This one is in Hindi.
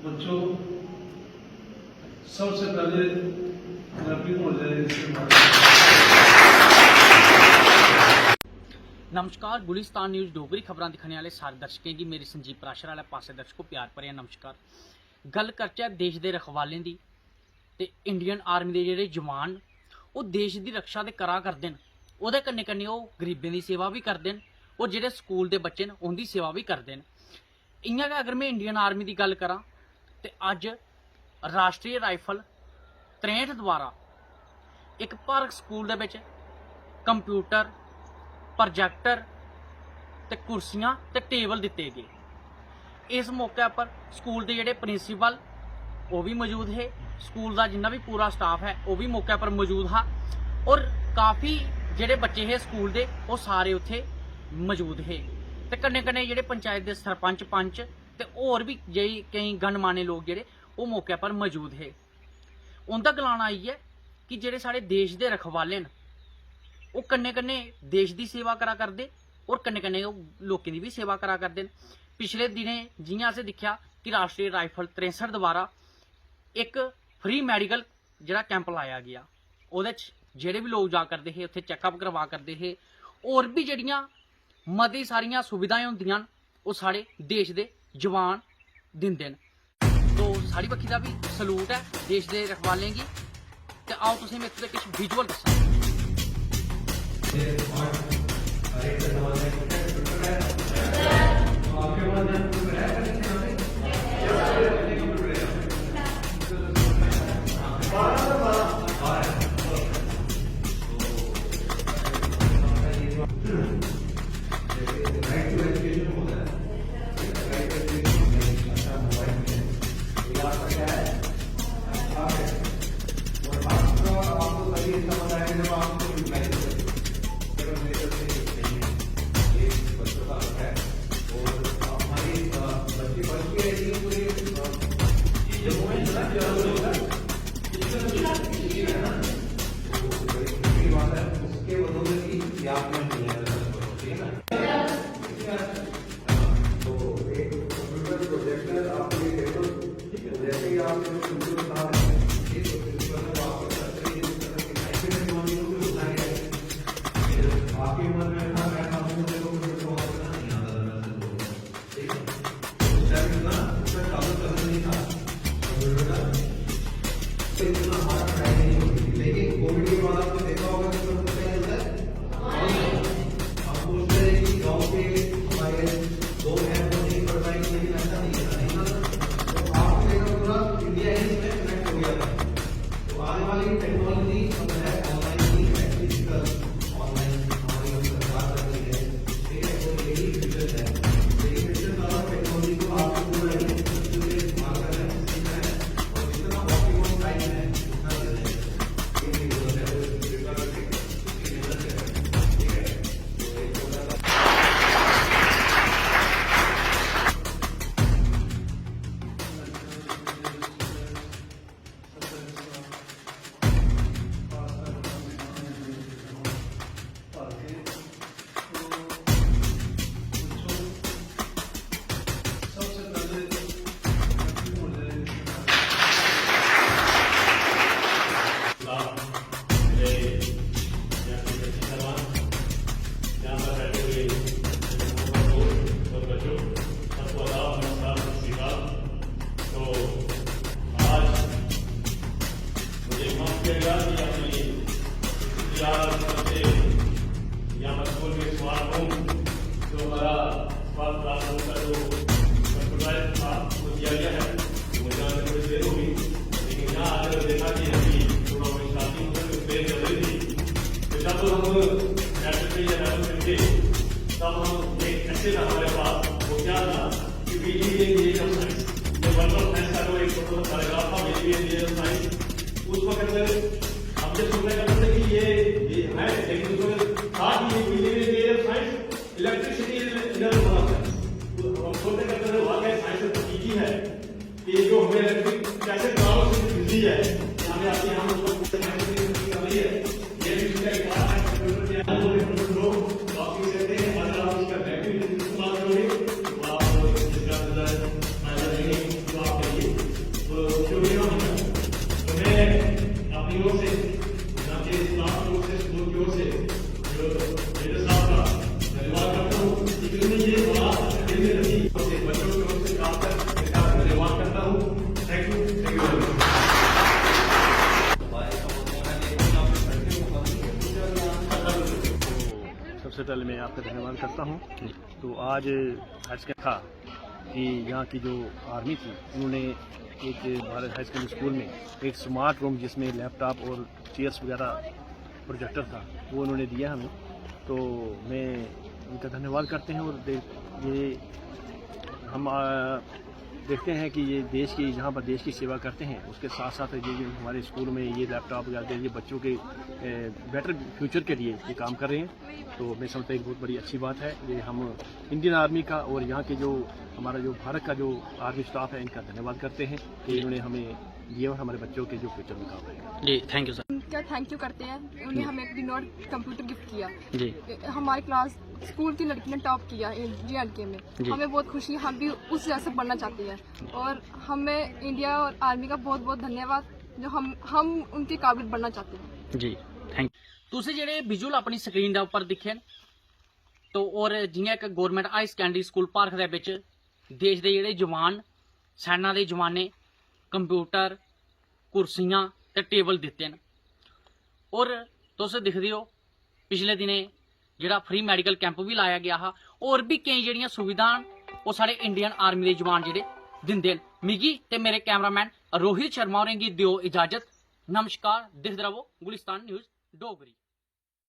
बच्चों, सबसे पहले नमस्कार। गुलिस्तान न्यूज़ डोगरी खबरां दिखाने वाले सारे दर्शकों की मेरी संजीव प्राशर वाले पासे दर्शकों प्यार भरिया नमस्कार। गल करचै देश के रखवालें की ते इंडियन आर्मी के जिहड़े जवान वो देश की रक्षा ते करा करदे न, ओहदे कन्नै कन्नै वो गरीबें की सेवा भी करदे न और जिहड़े स्कूल के बच्चे न उनकी सेवा भी करदे न। इयां गै अगर मैं इंडियन आर्मी की गल करां ते अज राष्ट्रीय राइफल 63 द्वारा एक भारत स्कूल दे विच कंप्यूटर, प्रोजैक्टर ते कुर्सियां ते टेबल दिते गए। इस मौके पर स्कूल के जिहड़े प्रिंसीपल वो भी मौजूद है, स्कूल का जिन्ना भी पूरा स्टाफ है वो भी मौके पर मौजूद हा और काफ़ी जिहड़े बच्चे है स्कूल के वो सारे उत्थे मौजूद है। ते कन्नै कन्नै जिहड़े पंचायत के सरपंच पंच ते होर भी जेही कई गणमान्य लोग जिहड़े वो मौके पर मौजूद है। उनका गलाना आई है कि जिहड़े साढ़े देश के रखवाले न वो कन्नै कन्नै देश की सेवा करा करदे और कन्नै कन्नै लोकें की भी सेवा करा करदे न। पिछले दिनें जियां असें दिक्खा कि राष्ट्रीय राइफल 63 द्वारा एक फ्री मैडिकल जिहड़ा कैंप लाया गया, ओहदे च जेह्ड़े भी लोग जा करदे हे उत्थे चैकअप करवा करदे हे और भी जड़ियां मती सारियां सुविधाएं होंदियां न वो साढ़े देश के जवान दिंदे न। तो साढ़ी बक्खी दा भी सलूट है देश के रखवालें गी। ते आओ तुसें में इत्थूं दे किश विजुअल दस्सां। तब हम एक ऐसे हमारे पास वो क्या था कि वीडियो साइंस जो वर्ल्ड साइंस का एक पैराग्राफ था वीडियो साइंस। उस वक्त हम जब सुनने करते थे कि ये है, लेकिन उसमें था कि ये वीडियो साइंस इलेक्ट्रिसिटी इधर बना था। तो हम सोचते करते थे वाकई साइंस तो की है कि जो हमें इलेक्ट्रिक कैसे कारों से बिजली है हमें आती है, हम उसको पूछते हैं ये भी उसका एक बात है लोग बाकी से थे अगर आप इसका बैटरी इस्तेमाल करोगे तो आप इसका नजर नहीं तो आप करिए पहले मैं आपका धन्यवाद करता हूँ। तो आज हाई था कि यहाँ की जो आर्मी थी उन्होंने एक भारत हाई सेकेंडरी स्कूल में एक स्मार्ट रूम जिसमें लैपटॉप और चेयर्स वगैरह प्रोजेक्टर था वो उन्होंने दिया हमें। तो मैं उनका धन्यवाद करते हैं और ये हम देखते हैं कि ये देश की जहाँ पर देश की सेवा करते हैं उसके साथ साथ ये जो हमारे स्कूल में ये लैपटॉप वगैरह ये बच्चों के बेटर फ्यूचर के लिए ये काम कर रहे हैं। तो मैं समझता हूँ एक बहुत बड़ी अच्छी बात है। ये हम इंडियन आर्मी का और यहाँ के जो हमारा जो भारत का जो आर्मी स्टाफ है इनका धन्यवाद करते हैं कि इन्होंने हमें दिए और हमारे बच्चों के जो फ्यूचर में काम है। जी थैंक यू सर। उनका थैंक यू करते हैं, उन्हें हमें एक रिनोड कंप्यूटर गिफ्ट किया। जी हमारी क्लास स्कूल की लड़की ने टॉप किया JNK में। जी। हमें बहुत खुशी है, हम भी उस जैसे पढ़ना चाहते हैं और हमें इंडिया और आर्मी का बहुत बहुत धन्यवाद जो हम उनके काबिल बनना चाहते हैं। जी थैंक तुसें जेह्ड़े विजुअल अपनी स्क्रीन दे उप्पर दिक्खे न तो और जियां इक गौरमेंट हाई सकैंडरी स्कूल भारख दे बिच देश दे जेह्ड़े जवान सैना दे जवानें कंप्यूटर कुर्सियां ते टेबल दित्ते न और तुस दिखदे हो पिछले दिनें जेह्ड़ा फ्री मैडिकल कैंप भी लाया गया हा और भी केईं जेह्ड़ियां सुविधां न ओह् साढ़े इंडियन आर्मी दे जवान जेह्ड़े दिंदे न। मिगी ते मेरे कैमरामैन रोहित शर्मा होरें गी दिओ इजाजत। नमस्कार, दिखदे रवो गुलिस्तान न्यूज़ डोगरी।